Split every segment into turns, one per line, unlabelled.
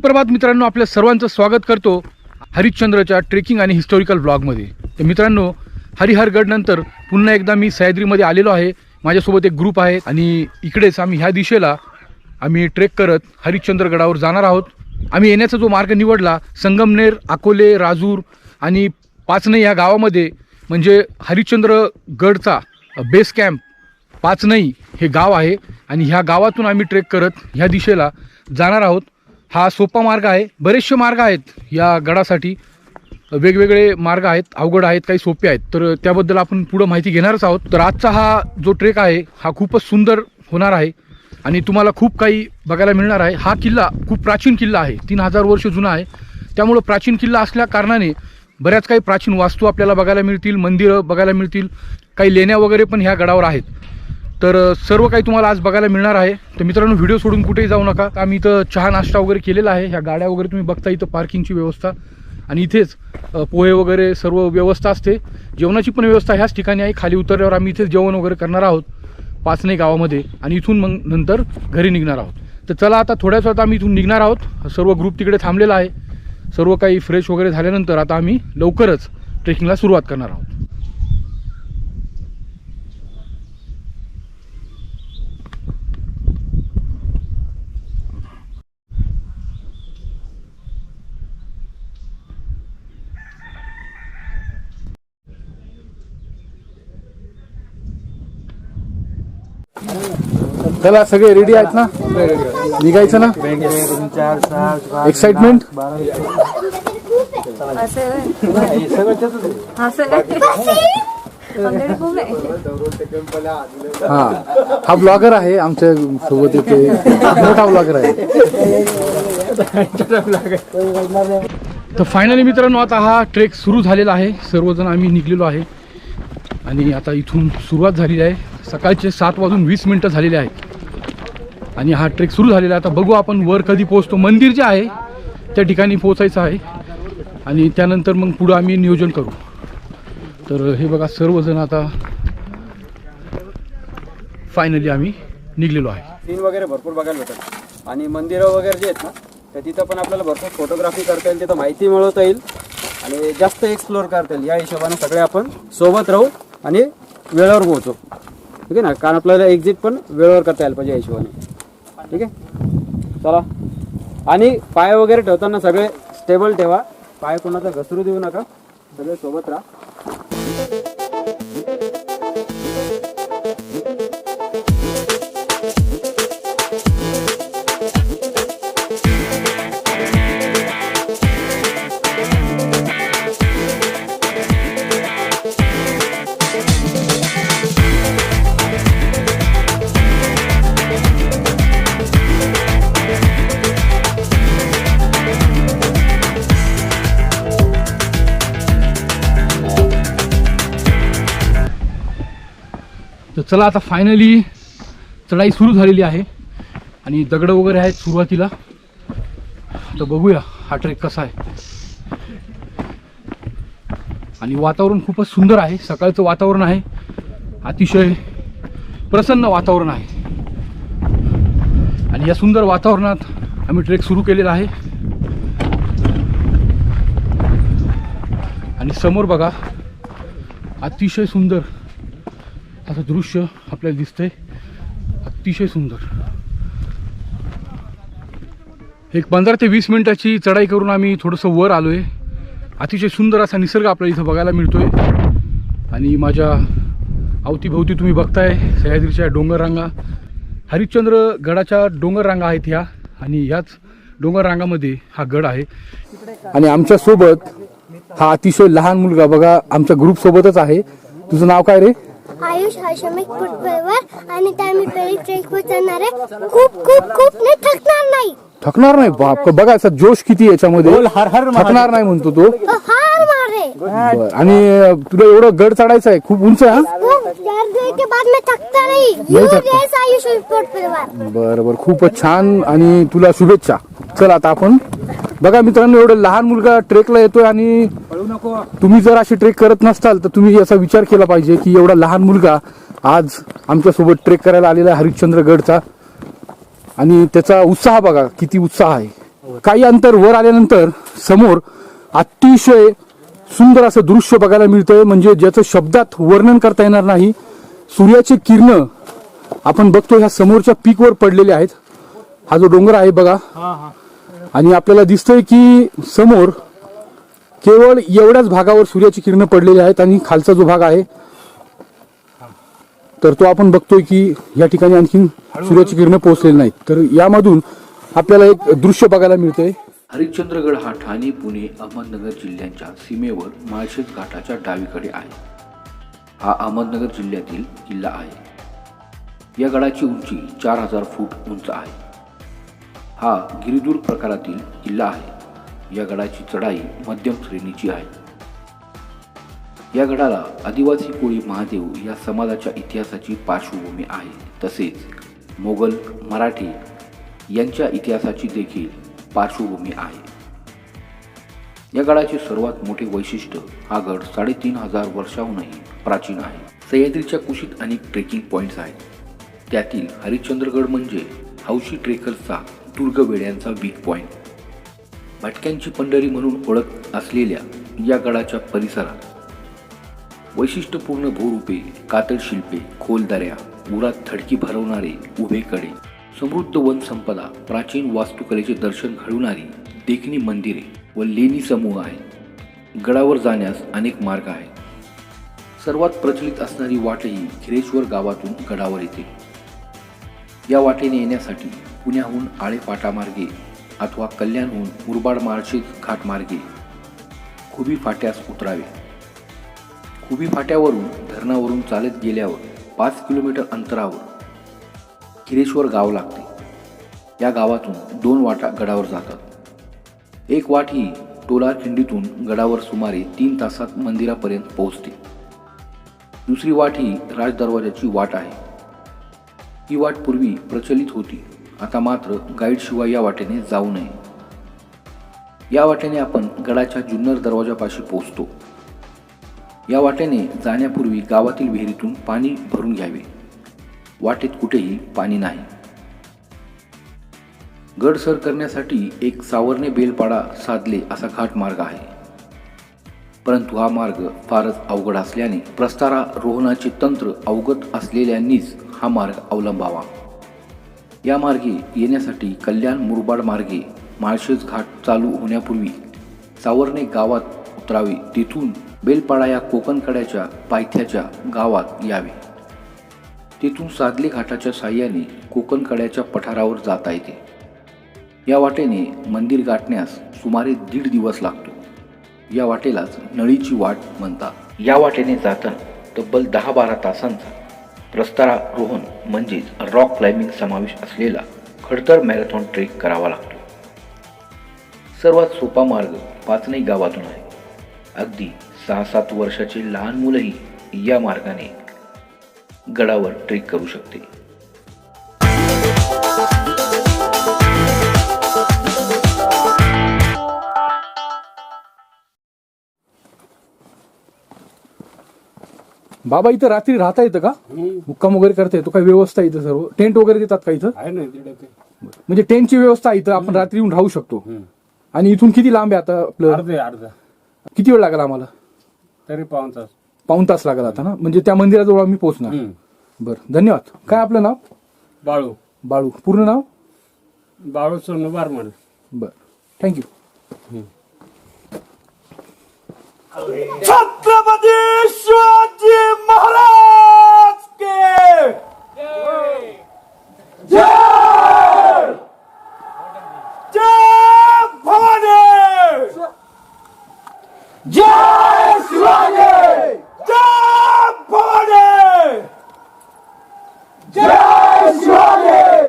सुप्रभात मित्रांनो, आपल्या सर्वांचं स्वागत करतो हरिश्चंद्रच्या ट्रेकिंग आणि हिस्टॉरिकल ब्लॉगमध्ये। तर मित्रांनो, हरिहरगड नंतर पुन्हा एकदा मी सह्याद्रीमध्ये आलेलो आहे। माझ्यासोबत एक ग्रुप आहे आणि इकडेच आम्ही ह्या दिशेला ट्रेक करत हरिश्चंद्रगडावर जाणार आहोत। आम्ही येण्याचा जो मार्ग निवडला संगमनेर, अकोले, राजूर आणि पाचनई या गावामध्ये, म्हणजे हरिश्चंद्रगडचा बेस कॅम्प पाचनई हे गाव आहे आणि ह्या गावातून आम्ही ट्रेक करत ह्या दिशेला जाणार आहोत। हा सोपा मार्ग आहे, बरेचसे मार्ग आहेत या गडासाठी, वेगवेगळे मार्ग आहेत, अवघड आहेत, काही सोपे आहेत, तर त्याबद्दल आपण पुढे माहिती घेणारच आहोत। तर आजचा हा जो ट्रेक आहे हा खूपच सुंदर होणार आहे आणि तुम्हाला खूप काही बघायला मिळणार आहे। हा किल्ला खूप प्राचीन किल्ला आहे, 3000 वर्ष जुना आहे। त्यामुळे प्राचीन किल्ला असल्या कारणाने बऱ्याच काही प्राचीन वास्तू आपल्याला बघायला मिळतील, मंदिरं बघायला मिळतील, काही लेण्या वगैरे पण ह्या गडावर आहेत। तर सर्व काही तुम्हाला आज बघायला मिळणार आहे। तर मित्रांनो, व्हिडिओ सोडून कुठेही जाऊ नका। आम्ही इथं चहा नाश्ता वगैरे केलेला आहे। ह्या गाड्या वगैरे तुम्ही बघता, इथं पार्किंगची व्यवस्था आणि इथेच पोहे वगैरे सर्व व्यवस्था असते। जेवणाची पण व्यवस्था ह्याच ठिकाणी आहे। खाली उतरल्यावर आम्ही इथेच जेवण वगैरे करणार आहोत पाचनई गावामध्ये आणि इथून मग नंतर घरी निघणार आहोत। तर चला, आता थोड्याच वेळात आम्ही इथून निघणार आहोत। सर्व ग्रुप तिकडे थांबलेला आहे। सर्व काही फ्रेश वगैरे झाल्यानंतर आता आम्ही लवकरच ट्रेकिंगला सुरुवात करणार आहोत। चला, सगळे रेडी आहेत ना? निघायचं ना? एक्साइटमेंट? हा ब्लॉगर आहे आमच्या सोबत, येते मोठा ब्लॉगर आहे। तर फायनली मित्रांनो, आता हा ट्रेक सुरू झालेला आहे। सर्वजण आम्ही निघलेलो आहे आणि आता इथून सुरुवात झालेली आहे। सकाळचे 7:20 झालेले आहेत आणि हा ट्रेक सुरू झालेला आहे। आता बघू आपण वर कधी पोहोचतो। मंदिर जे आहे त्या ठिकाणी पोहोचायचं आहे आणि त्यानंतर मग पुढं आम्ही नियोजन करू। तर हे बघा, सर्वजण आता फायनली आम्ही निघलेलो आहे।
सीन वगैरे भरपूर बघायला भेटतात आणि मंदिरं वगैरे जे आहेत ना, तर तिथं पण आपल्याला भरपूर फोटोग्राफी करता येईल, तिथं माहिती मिळवता येईल आणि जास्त एक्सप्लोअर करता येईल। या हिशोबाने सगळे आपण सोबत राहू आणि वेळेवर पोहोचू, ठीक आहे ना? कारण आपल्याला एक्झिट पण वेळेवर करता यायला पाहिजे या हिशोबाने, ठीक आहे? चला, आणि पाय वगैरे ठेवताना सगळे स्टेबल ठेवा, पाय कोणाचा घसरू देऊ नका, सगळे सोबत राहा।
तर चला, आता फायनली चढाई सुरू झालेली आहे आणि दगड वगैरे आहेत सुरुवातीला। तर बघूया हा ट्रेक कसा आहे। आणि वातावरण खूपच सुंदर आहे, सकाळचं वातावरण आहे, अतिशय प्रसन्न वातावरण आहे आणि या सुंदर वातावरणात आम्ही ट्रेक सुरू केलेला आहे। आणि समोर बघा, अतिशय सुंदर असं दृश्य आपल्याला दिसतंय, अतिशय सुंदर। एक 15 ते 20 मिनिटाची चढाई करून आम्ही थोडंसं वर आलोय। अतिशय सुंदर असा निसर्ग आपल्याला इथं बघायला मिळतोय आणि माझ्या अवतीभोवती तुम्ही बघताय सह्याद्रीच्या डोंगर रांगा, हरिश्चंद्रगडाच्या डोंगर रांगा आहेत ह्या, आणि ह्याच डोंगर रांगामध्ये हा गड आहे। आणि आमच्या सोबत हा अतिशय लहान मुलगा बघा, आमच्या ग्रुप सोबतच आहे। तुझं नाव काय रे?
आयुष हाशमिक फुटबॉलवर आणि त्याने पेरी ट्रेकवर जाणार आहे। खूप खूप खूप नाही, थकणार नाही।
थकणार नाही? बाप, बघा असा जोश किती याच्यामध्ये, थकणार नाही म्हणतो तो।
हार मारे।
आणि तुला एवढं गड चढायचं आहे, खूप उंच आहे।
के बाद में थकता नहीं। आयुष फुटबॉलवर।
बरोबर, खूपच छान आणि तुला शुभेच्छा। चल, आता आपण बघा मित्रांनो, एवढं लहान मुलगा ट्रेकला येतोय आणि तुम्ही जर अशी ट्रेक करत नसताल तर तुम्ही याचा विचार केला पाहिजे की एवढा लहान मुलगा आज आमच्या सोबत ट्रेक करायला आलेला आहे हरिश्चंद्रगडचा, आणि त्याचा उत्साह बघा किती उत्साह आहे। काही अंतर वर आल्यानंतर समोर अतिशय सुंदर असं दृश्य बघायला मिळतंय, म्हणजे ज्याचं शब्दात वर्णन करता येणार नाही. सूर्याची किरण आपण बघतो ह्या समोरच्या पीकवर पडलेले आहेत. हा जो डोंगर आहे बघा, आणि आपल्याला दिसतंय की समोर केवळ एवढ्याच भागावर सूर्याची किरण पडलेली आहेत आणि खालचा जो भाग आहे तर तो आपण बघतोय की या ठिकाणी आणखी सूर्याची किरण पोहोचलेली नाहीत. तर यामधून आपल्याला एक दृश्य बघायला मिळतंय.
हरिश्चंद्रगड हा ठाणे, पुणे, अहमदनगर जिल्ह्यांच्या सीमेवर माळशेज घाटाच्या डावीकडे आहे. हा अहमदनगर जिल्ह्यातील किल्ला आहे. या गडाची उंची 4000 फूट उंच आहे. हा गिरिदुर्ग प्रकारातील किल्ला आहे. या गडाची चढाई मध्यम श्रेणीची आहे. या गडाला आदिवासी कोळी महादेव या समाजाच्या इतिहासाची पार्श्वभूमी आहे. तसेच मोगल, मराठी यांच्या इतिहासाची देखील पार्श्वभूमी आहे. या गडाचे सर्वात मोठे वैशिष्ट्य हा गड 3500 वर्षाहूनही प्राचीन आहे. सह्याद्रीच्या कुशीत अनेक ट्रेकिंग पॉईंट्स आहेत. त्यातील हरिश्चंद्रगड म्हणजे हौशी ट्रेकर्सचा दुर्गवेड्यांचा वीक पॉईंट. भटक्यांची पंढरी म्हणून ओळख असलेल्या या गडाच्या परिसरात वैशिष्ट्यपूर्ण भूरूपे, कातळ शिल्पे, खोल दऱ्या, उरात थडकी भरवणारे उभे कडे, समृद्ध वन संपदा, प्राचीन वास्तुकलेचे दर्शन घडवणारी देखणी मंदिरे व लेणी समूह आहे. गडावर जाण्यास अनेक मार्ग आहेत. सर्वात प्रचलित असणारी वाटही खिरेश्वर गावातून गडावर येते. या वाटेने येण्यासाठी पुण्याहून आळेफाटामार्गे अथवा कल्याणहून मुरबाड माळशेज घाटमार्गे खुबी फाट्यास उतरावे. खुबी फाट्यावरून धरणावरून चालत गेल्यावर 5 किलोमीटर अंतरावर खिरेश्वर गाव लागते. या गावातून 2 वाटा गडावर जातात. एक वाट ही टोलारखिंडीतून गडावर सुमारे 3 तासात मंदिरापर्यंत पोहोचते. दुसरी वाट ही राज दरवाजाची वाट आहे. ही वाट पूर्वी प्रचलित होती. आता मात्र गाईडशिवाय या वाटेने जाऊ नये. या वाटेने आपण गडाच्या जुन्नर दरवाजापाशी पोहोचतो. या वाटेने जाण्यापूर्वी गावातील विहिरीतून पाणी भरून घ्यावे. वाटेत कुठेही पाणी नाही. गड सर करण्यासाठी एक सावर्णे बेलपाडा साधले असा घाट मार्ग आहे. परंतु हा मार्ग फारच अवघड असल्याने प्रस्तारारोहणाचे तंत्र अवगत असलेल्यांनीच हा मार्ग अवलंबावा. या मार्गे येण्यासाठी कल्याण मुरबाड मार्गे माळशेज घाट चालू होण्यापूर्वी सावर्णे गावात उतरावे. तेथून बेलपाडा या कोकणकड्याच्या पायथ्याच्या गावात यावे. तेथून सादले घाटाच्या साह्याने कोकणकड्याच्या पठारावर जाता येते. या वाटेने मंदिर गाठण्यास सुमारे 1.5 दिवस लागतो. या वाटेलाच नळीची वाट म्हणतात. या वाटेने जाताना तब्बल 10-12 तासांचा प्रस्तारारोहण म्हणजेच रॉक क्लाइम्बिंग समावेश असलेला खडतर मॅरेथॉन ट्रेक करावा लागतो. सर्वात सोपा मार्ग पाचनई गावातून आहे. अगदी 6-7 वर्षाचे लहान मुलंही या मार्गाने गडावर ट्रेक करू शकते.
बाबा इथं रात्री राहता येतं का? मुक्काम वगैरे करता येतो? काय व्यवस्था इथं? सर्व टेंट वगैरे देतात का इथं?
आहे ना तिकडे ते.
म्हणजे टेंटची व्यवस्था इथं आपण रात्री येऊन राहू शकतो. आणि इथून किती लांब आहे आता आपलं?
अर्धा
किती वेळ लागला आम्हाला?
तरी पाऊण तास.
पाऊण तास लागला आता ना? म्हणजे त्या मंदिराजवळ आम्ही पोहोचणार. बरं, धन्यवाद. काय आपलं नाव?
बाळू.
बाळू. पूर्ण नाव?
बाळू सोनू बारमण.
बरं, थँक्यू.
छत्रपती शिवाजी महाराज के जय. जय भवानी. जय शिवाजी. जय भवानी. जय शिवाजी.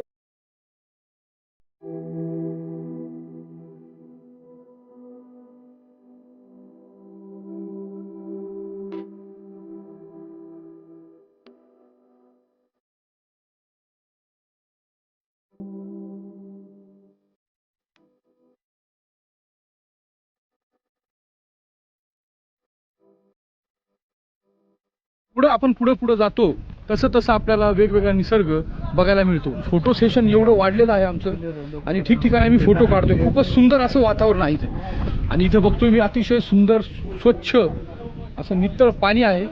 पुढं आपण पुढे जातो तसं तसं आपल्याला वेगवेगळा निसर्ग बघायला मिळतो. फोटो सेशन एवढं वाढलेलं आहे आमचं आणि ठिकठिकाणी आम्ही फोटो काढतोय. खूपच सुंदर असं वातावरण आहे इथे आणि इथे बघतोय मी अतिशय सुंदर स्वच्छ असं नितळ पाणी आहे.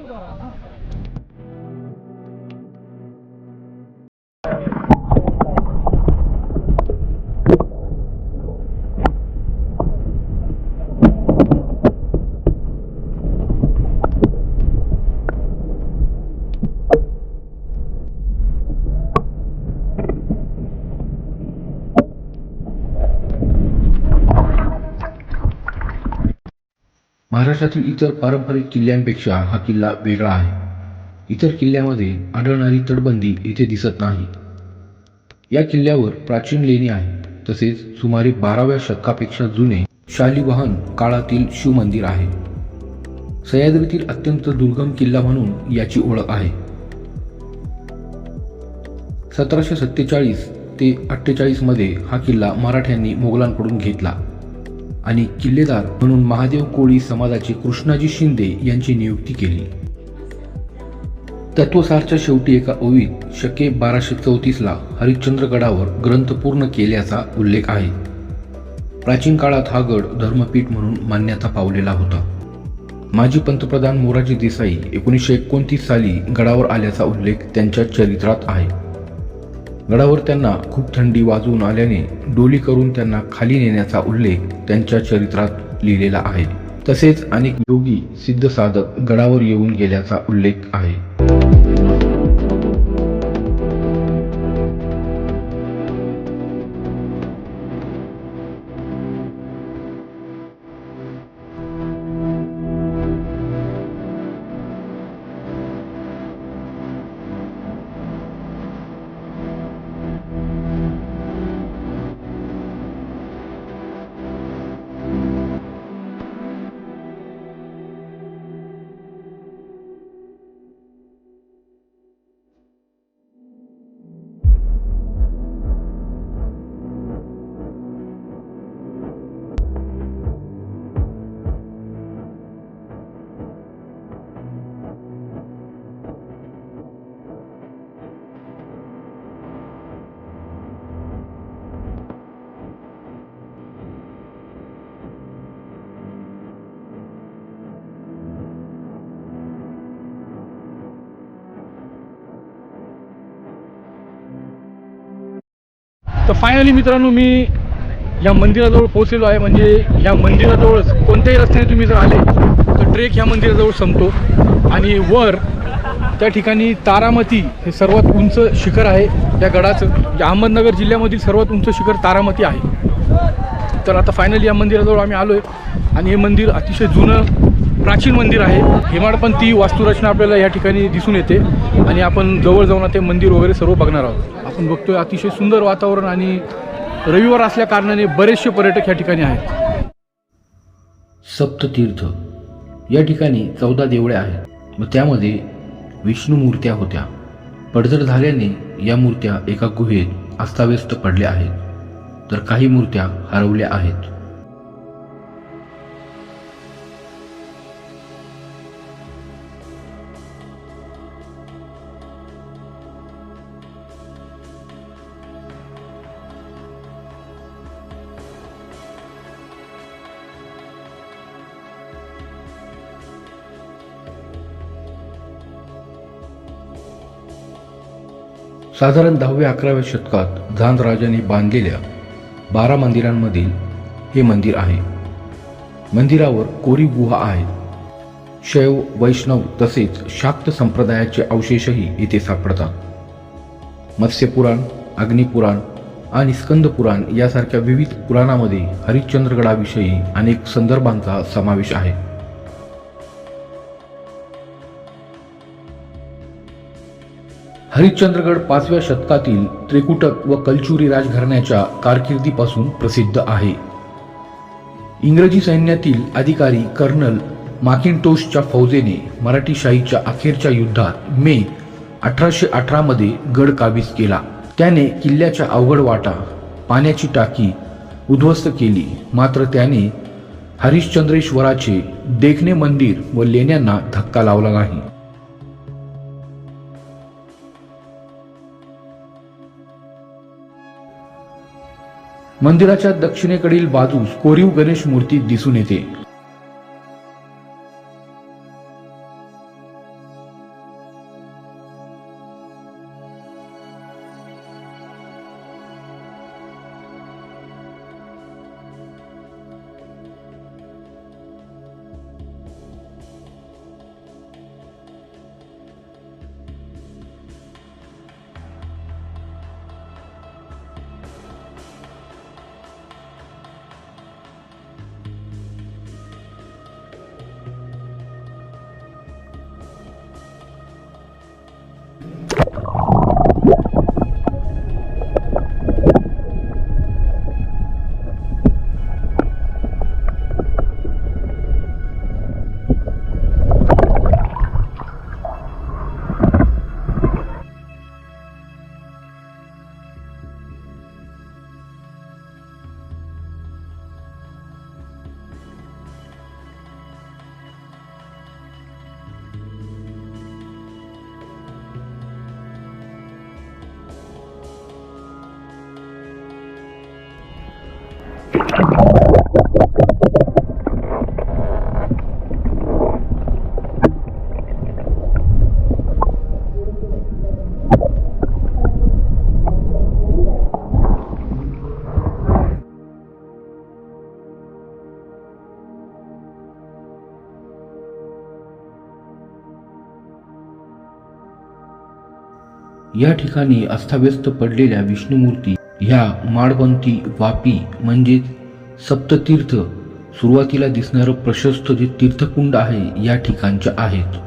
महाराष्ट्रातील इतर पारंपरिक किल्ल्यांपेक्षा हा किल्ला वेगळा आहे. इतर किल्ल्यामध्ये आढळणारी तटबंदी इथे दिसत नाही. या किल्ल्यावर प्राचीन लेणी आहे. तसेच सुमारे 12व्या शतकापेक्षा जुने शालिवाहन काळातील शिवमंदिर आहे. सह्याद्रीतील अत्यंत दुर्गम किल्ला म्हणून याची ओळख आहे. 1747 ते 48 मध्ये हा किल्ला मराठ्यांनी मोगलांकडून घेतला आणि किल्लेदार म्हणून महादेव कोळी समाजाचे कृष्णाजी शिंदे यांची नियुक्ती केली. तत्वसारच्या शेवटी एका ओवीत शके 1234ला हरिश्चंद्रगडावर ग्रंथ पूर्ण केल्याचा उल्लेख आहे. प्राचीन काळात हा गड धर्मपीठ म्हणून मान्यता पावलेला होता. माजी पंतप्रधान मोरारजी देसाई 1929 साली गडावर आल्याचा उल्लेख त्यांच्या चरित्रात आहे. गडावर त्यांना खूप थंडी वाजून आल्याने डोली करून त्यांना खाली नेण्याचा उल्लेख त्यांच्या चरित्रात लिहिलेला आहे. तसेच अनेक योगी सिद्ध साधक गडावर येऊन गेल्याचा उल्लेख आहे.
तर फायनली मित्रांनो मी या मंदिराजवळ पोहोचलेलो आहे. म्हणजे या मंदिराजवळच कोणत्याही रस्त्याने तुम्ही जर आले तर ट्रेक ह्या मंदिराजवळ संपतो आणि वर त्या ठिकाणी तारामती हे सर्वात उंच शिखर आहे या गडाचं. या अहमदनगर जिल्ह्यामधील सर्वात उंच शिखर तारामती आहे. तर आता फायनली या मंदिराजवळ आम्ही आलो आहे आणि हे मंदिर अतिशय जुनं प्राचीन मंदिर आहे. हेमाडपंथी वास्तुरचना आपल्याला या ठिकाणी दिसून येते आणि आपण जवळ जाऊन ते मंदिर वगैरे सर्व बघणार आहोत. आपण बघतोय अतिशय सुंदर वातावरण आणि रविवार असल्या कारणाने बरेचसे पर्यटक या ठिकाणी आहेत.
सप्ततीर्थ या ठिकाणी 14 देवळे आहेत व त्यामध्ये विष्णू मूर्त्या होत्या. पडझड झाल्याने या मूर्त्या एका गुहेत अस्ताव्यस्त पडल्या आहेत, तर काही मूर्त्या हरवल्या आहेत. साधारण 10व्या-11व्या शतकात झांज राजाने बांधलेल्या 12 मंदिरांमधील हे मंदिर आहे. मंदिरावर कोरीव गुहा आहेत. शैव, वैष्णव तसेच शाक्त संप्रदायाचे अवशेषही इथे सापडतात. मत्स्यपुराण, अग्निपुराण आणि स्कंदपुराण यासारख्या विविध पुराणामध्ये हरिश्चंद्रगडाविषयी अनेक संदर्भांचा समावेश आहे. हरिश्चंद्रगड 5व्या शतकातील त्रिकुटक व कलचुरी राजघराण्याच्या कारकिर्दीपासून प्रसिद्ध आहे. इंग्रजी सैन्यातील अधिकारी कर्नल मॅकिंटोशच्या फौजेने मराठीशाहीच्या अखेरच्या युद्धात मे 1818 मध्ये गड काबीज केला. त्याने किल्ल्याच्या अवघड वाटा, पाण्याची टाकी उद्ध्वस्त केली. मात्र त्याने हरिश्चंद्रेश्वराचे देखणे मंदिर व लेण्यांना धक्का लावला नाही.
मंदिराच्या दक्षिणेकडील बाजूस कोरीव गणेश मूर्ती दिसून येते. या ठिकाणी अस्ताव्यस्त पडलेल्या विष्णुमूर्ती ह्या माडपंथी वापी म्हणजेच सप्ततीर्थ सुरुवातीला दिसणारं प्रशस्त जे तीर्थकुंड आहे या ठिकाणच्या आहेत.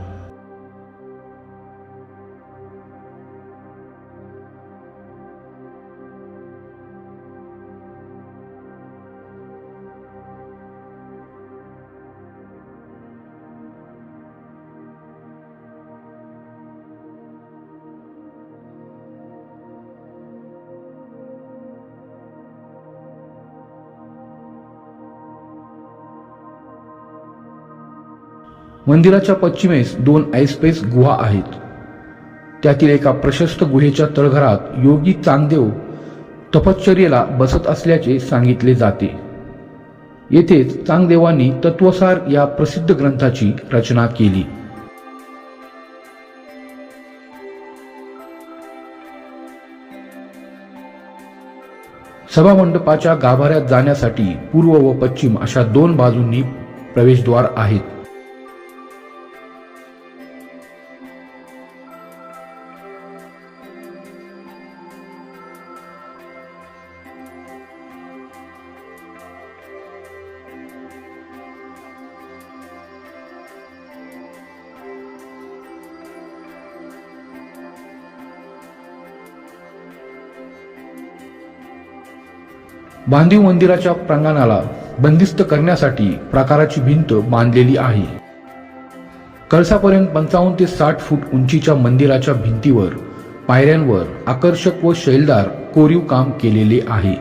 मंदिराच्या पश्चिमेस 2 ऐसपैस गुहा आहेत. त्यातील एका प्रशस्त गुहेच्या तळघरात योगी चांगदेव तपश्चर्येला बसत असल्याचे सांगितले जाते. येथेच चांगदेवांनी तत्वसार या प्रसिद्ध ग्रंथाची रचना केली. सभामंडपाच्या गाभाऱ्यात जाण्यासाठी पूर्व व पश्चिम अशा 2 बाजूंनी प्रवेशद्वार आहेत. बांधीव मंदिराच्या प्रांगणाला बंदिस्त करण्यासाठी प्राकाराची भिंत बांधलेली आहे. कळसापर्यंत 55 ते 60 फूट उंचीच्या मंदिराच्या भिंतीवर पायऱ्यांवर आकर्षक व शैलदार कोरीव काम केलेले आहे.